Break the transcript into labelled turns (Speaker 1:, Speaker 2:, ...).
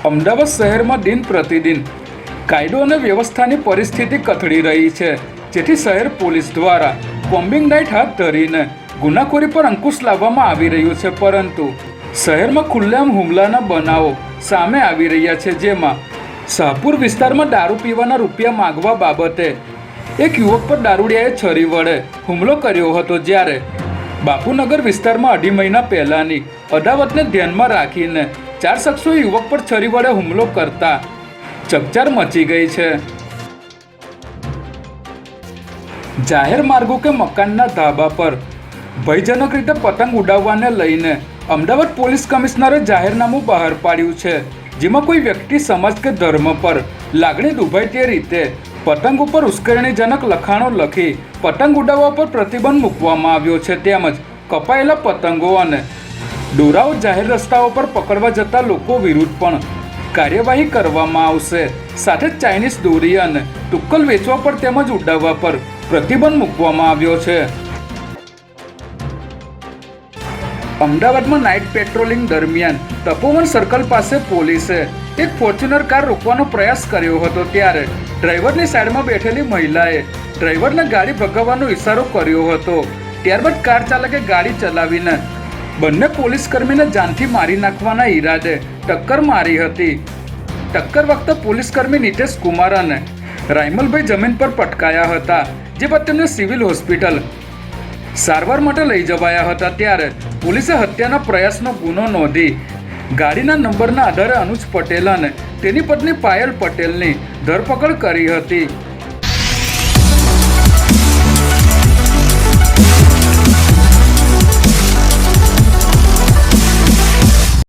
Speaker 1: અમદાવાદ શહેરમાં દિન પ્રતિદિન કાયદો અને વ્યવસ્થાની પરિસ્થિતિ કથળી રહી છે, જેથી શહેર પોલીસ દ્વારા બોમ્બિંગ નાઇટ હાથ ધરીને ગુનાખોરી પર અંકુશ લાવવામાં આવી રહ્યું છે. પરંતુ શહેરમાં ખુલ્લેઆમ હુમલાના બનાવો સામે આવી રહ્યા છે, જેમાં શાહપુર વિસ્તારમાં દારૂ પીવાના રૂપિયા માગવા બાબતે એક યુવક પર દારૂડિયાએ છરી વડે હુમલો કર્યો હતો. જ્યારે બાપુનગર વિસ્તારમાં 2.5 મહિના પહેલાની અદાવતને ધ્યાનમાં રાખીને 4 શખ્સોએ યુવક પર છરી વડે હુમલો કરતા ચકચાર મચી ગઈ છે. જાહેર માર્ગો કે મકાનના ધાબા પર ભયજનક રીતે પતંગ ઉડાવવાને લઈને અમદાવાદ પોલીસ કમિશનરે જાહેરનામું બહાર પાડ્યું છે, જેમાં કોઈ વ્યક્તિ, સમાજ કે ધર્મ પર લાગણી દુભાય તે રીતે પતંગ ઉપર ઉશ્કેરણીજનક લખાણો લખી પતંગ ઉડાવવા પર પ્રતિબંધ મૂકવામાં આવ્યો છે. તેમજ કપાયેલા પતંગો અને દોરાઓ જાહેર રસ્તાઓ પર પકડવા જતા લોકો વિરુદ્ધ પણ કાર્યવાહી કરવામાં આવશે. સાથે જ ચાઇનીઝ દોરી અને તુક્કલ વેચવા પર તેમજ ઉડાવવા પર પ્રતિબંધ મૂકવામાં આવ્યો છે. અમદાવાદમાં નાઇટ પેટ્રોલિંગ દરમિયાન તપોવન સર્કલ પાસે પોલીસે એક ફોર્ચ્યુનર કાર રોકવાનો પ્રયાસ કર્યો હતો, ત્યારે ડ્રાઈવરની સાઈડમાં બેઠેલી મહિલાએ ડ્રાઈવરને ગાડી ભગાવવાનો ઇશારો કર્યો હતો. ત્યારબાદ કાર ચાલકે ગાડી ચલાવીને બંને પોલીસ કર્મીને જાનથી મારી નાખવાના ઈરાદે ટક્કર મારી હતી. ટક્કર વખતે પોલીસ કર્મી નિતેશ કુમાર અને રાયમલભાઈ જમીન પર પટકાયા હતા, જે બાદ તેમને સિવિલ હોસ્પિટલ સારવાર માટે લઈ જવાયા હતા. ત્યારે પોલીસે હત્યાના પ્રયાસનો ગુનો નોંધી ગાડીના નંબરના આધારે અનુજ પટેલ અને તેની પત્ની પાયલ પટેલની ધરપકડ કરી હતી.